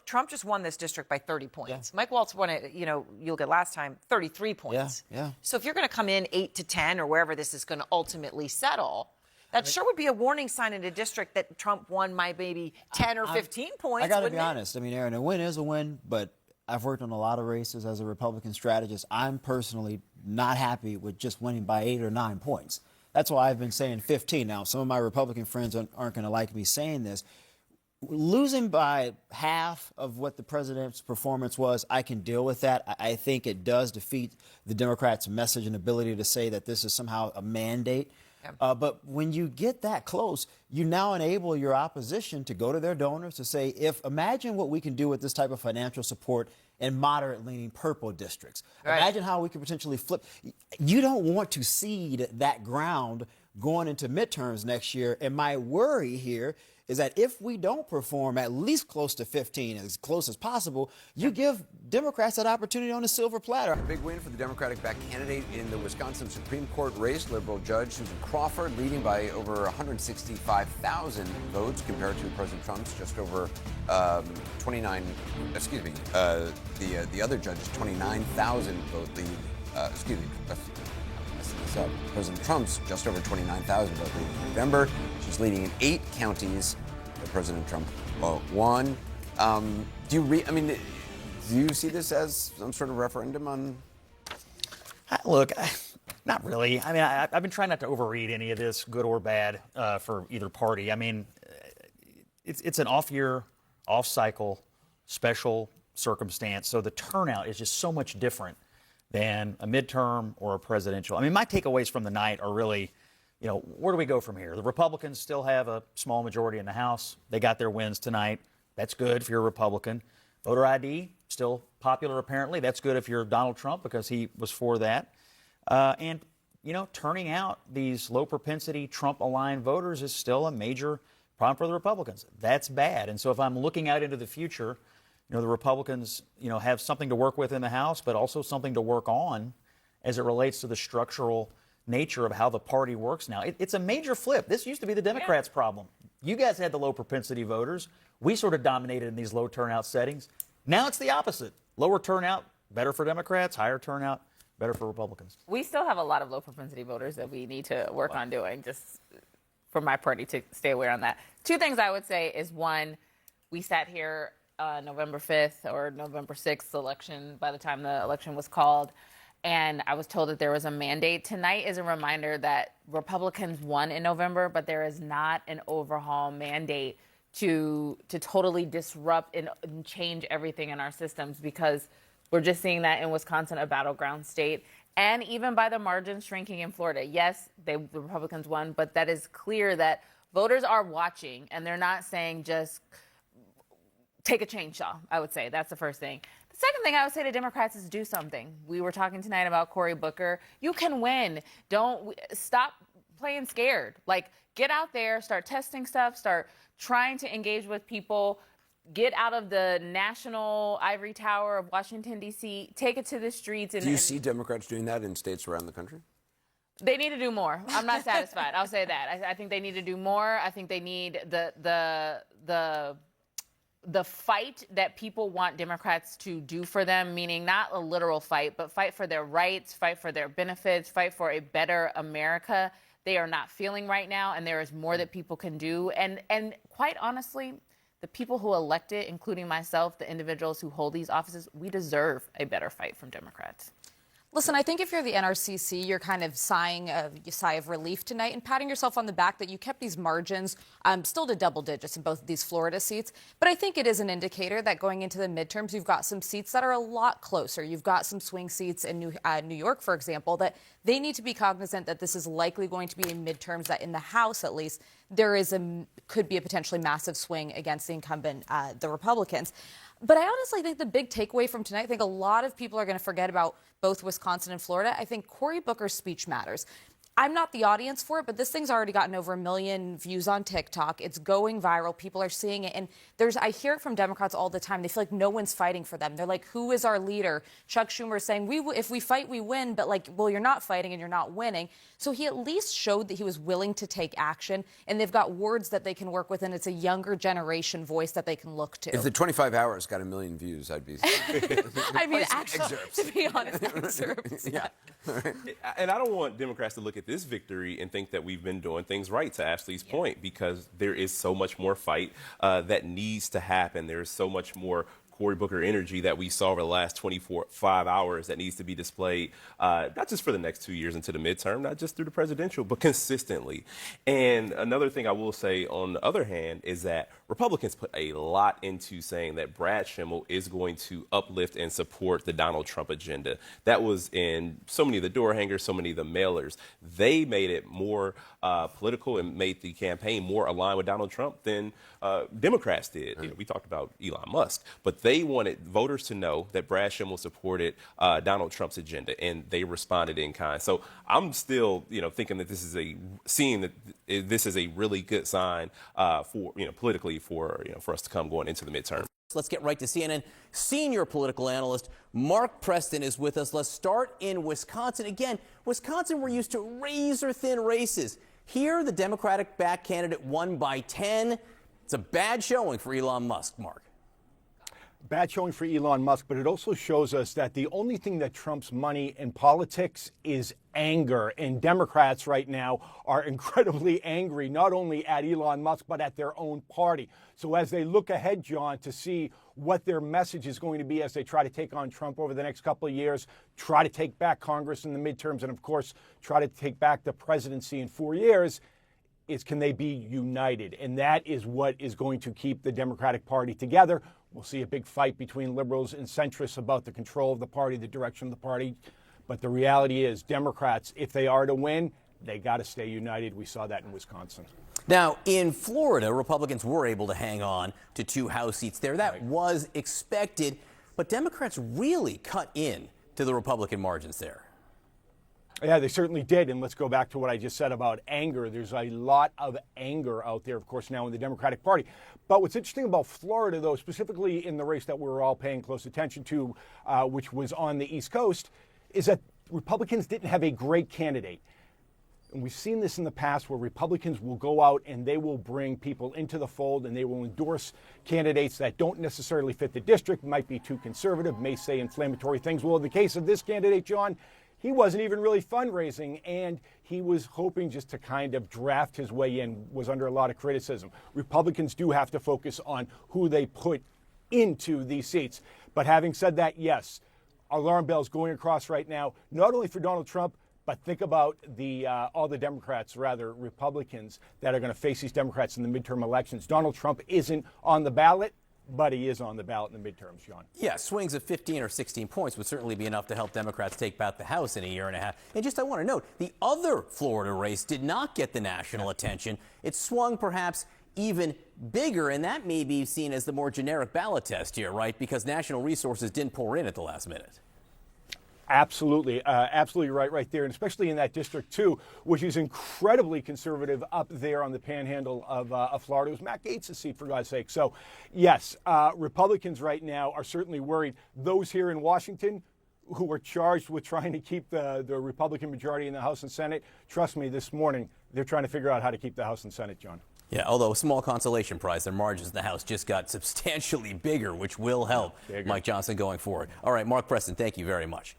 Trump just won this district by 30 points. Mike Waltz won it, you look at last time, 33 points. So if you're going to come in 8 to 10 or wherever this is going to ultimately settle, that sure would be a warning sign in a district that Trump won by maybe 10 or 15 points. I got to be honest. I mean, Aaron, a win is a win, but I've worked on a lot of races as a Republican strategist. I'm personally not happy with just winning by 8 or 9 points. That's why I've been saying 15. Now, some of my Republican friends aren't going to like me saying this. Losing by half of what the president's performance was, I can deal with that. I think it does defeat the Democrats' message and ability to say that this is somehow a mandate. But when you get that close, you now enable your opposition to go to their donors to say, imagine what we can do with this type of financial support in moderate-leaning purple districts. Imagine how we could potentially flip. You don't want to cede that ground going into midterms next year. And my worry here is that if we don't perform at least close to 15, as close as possible, you give Democrats that opportunity on a silver platter. A big win for the Democratic-backed candidate in the Wisconsin Supreme Court race. Liberal Judge Susan Crawford leading by over 165,000 votes compared to President Trump's just over 29. Excuse me. The other judge's 29,000 vote lead. Excuse me. President Trump's just over 29,000 vote lead in November. She's leading in 8 counties that President Trump won. Do you see this as some sort of referendum on? Look, not really. I mean, I've been trying not to overread any of this, good or bad, for either party. I mean, it's an off-year, off-cycle, special circumstance. So the turnout is just so much different than a midterm or a presidential. I mean, my takeaways from the night are really, where do we go from here? The Republicans still have a small majority in the House. They got their wins tonight. That's good if you're a Republican. Voter ID, still popular apparently. That's good if you're Donald Trump because he was for that. And, turning out these low-propensity Trump-aligned voters is still a major problem for the Republicans. That's bad. And so if I'm looking out into the future, the Republicans, have something to work with in the House, but also something to work on as it relates to the structural nature of how the party works now. It's a major flip. This used to be the Democrats' problem. You guys had the low propensity voters. We sort of dominated in these low turnout settings. Now it's the opposite. Lower turnout, better for Democrats. Higher turnout, better for Republicans. We still have a lot of low propensity voters that we need to work on doing, just for my party to stay aware on that. 2 things I would say is, one, we sat here November 5th or November 6th election, by the time the election was called, and I was told that there was a mandate. Tonight is a reminder that Republicans won in November, but there is not an overhaul mandate to totally disrupt and change everything in our systems, because we're just seeing that in Wisconsin, a battleground state, and even by the margin shrinking in Florida. Yes, the Republicans won, but that is clear that voters are watching, and they're not saying just take a chainsaw, I would say. That's the first thing. The second thing I would say to Democrats is do something. We were talking tonight about Cory Booker. You can win. Don't stop playing scared. Get out there, start testing stuff, start trying to engage with people, get out of the national ivory tower of Washington, D.C., take it to the streets. Do you see Democrats doing that in states around the country? They need to do more. I'm not satisfied. I'll say that. I think they need to do more. I think they need the fight that people want Democrats to do for them, meaning not a literal fight, but fight for their rights, fight for their benefits, fight for a better America. They are not feeling right now, and there is more that people can do. And quite honestly, the people who elect it, including myself, the individuals who hold these offices, we deserve a better fight from Democrats. Listen, I think if you're the NRCC, you're kind of sighing a sigh of relief tonight and patting yourself on the back that you kept these margins still to double digits in both of these Florida seats. But I think it is an indicator that going into the midterms, you've got some seats that are a lot closer. You've got some swing seats in New York, for example, that they need to be cognizant that this is likely going to be in midterms, that in the House, at least, could be a potentially massive swing against the incumbent, the Republicans. But I honestly think the big takeaway from tonight, I think a lot of people are going to forget about both Wisconsin and Florida. I think Cory Booker's speech matters. I'm not the audience for it, but this thing's already gotten over 1 million views on TikTok. It's going viral. People are seeing it. And I hear it from Democrats all the time. They feel like no one's fighting for them. They're like, who is our leader? Chuck Schumer is saying, if we fight, we win. But like, well, you're not fighting and you're not winning. So he at least showed that he was willing to take action. And they've got words that they can work with. And it's a younger generation voice that they can look to. If the 25 hours got 1 million views, I'd be. I mean, actually, to be honest, excerpts. Yeah. And I don't want Democrats to look at this victory and think that we've been doing things right, to Ashley's point, because there is so much more fight that needs to happen. There is so much more Cory Booker energy that we saw over the last 5 hours that needs to be displayed, not just for the next 2 years into the midterm, not just through the presidential, but consistently. And another thing I will say on the other hand is that Republicans put a lot into saying that Brad Schimmel is going to uplift and support the Donald Trump agenda. That was in so many of the door hangers, so many of the mailers. They made it more political and made the campaign more aligned with Donald Trump than Democrats did. You know, we talked about Elon Musk, but they wanted voters to know that Brad Schimmel supported Donald Trump's agenda, and they responded in kind. So I'm still, thinking that this is a really good sign for, politically for us to come going into the midterm. Let's get right to CNN. Senior political analyst Mark Preston is with us. Let's start in Wisconsin. Again, Wisconsin, we're used to razor-thin races. Here, the Democratic-backed candidate won by 10. It's a bad showing for Elon Musk, Mark. Bad showing for Elon Musk, but it also shows us that the only thing that trumps money in politics is anger. And Democrats right now are incredibly angry, not only at Elon Musk, but at their own party. So as they look ahead, John, to see what their message is going to be as they try to take on Trump over the next couple of years, try to take back Congress in the midterms, and of course, try to take back the presidency in 4 years, is can they be united? And that is what is going to keep the Democratic Party together. We'll see a big fight between liberals and centrists about the control of the party, the direction of the party. But the reality is Democrats, if they are to win, they got to stay united. We saw that in Wisconsin. Now, in Florida, Republicans were able to hang on to 2 House seats there. That was expected. But Democrats really cut in to the Republican margins there. Yeah, they certainly did. And let's go back to what I just said about anger. There's a lot of anger out there, of course, now in the Democratic Party. But what's interesting about Florida, though, specifically in the race that we're all paying close attention to, which was on the East Coast, is that Republicans didn't have a great candidate. And we've seen this in the past where Republicans will go out and they will bring people into the fold and they will endorse candidates that don't necessarily fit the district, might be too conservative, may say inflammatory things. Well, in the case of this candidate, John, he wasn't even really fundraising, and he was hoping just to kind of draft his way in, was under a lot of criticism. Republicans do have to focus on who they put into these seats. But having said that, yes, alarm bells going across right now, not only for Donald Trump, but think about all the Democrats, rather Republicans, that are going to face these Democrats in the midterm elections. Donald Trump isn't on the ballot, but he is on the ballot in the midterms, John. Yeah, swings of 15 or 16 points would certainly be enough to help Democrats take back the House in a year and a half. And just I want to note, the other Florida race did not get the national attention. It swung perhaps even bigger, and that may be seen as the more generic ballot test here, right? Because national resources didn't pour in at the last minute. Absolutely. Absolutely right there. And especially in that District 2, which is incredibly conservative up there on the panhandle of Florida. It was Matt Gaetz' seat, for God's sake. So, yes, Republicans right now are certainly worried. Those here in Washington who are charged with trying to keep the Republican majority in the House and Senate, trust me, this morning they're trying to figure out how to keep the House and Senate, John. Yeah, although a small consolation prize, their margins in the House just got substantially bigger, which will help Mike Johnson going forward. All right, Mark Preston, thank you very much.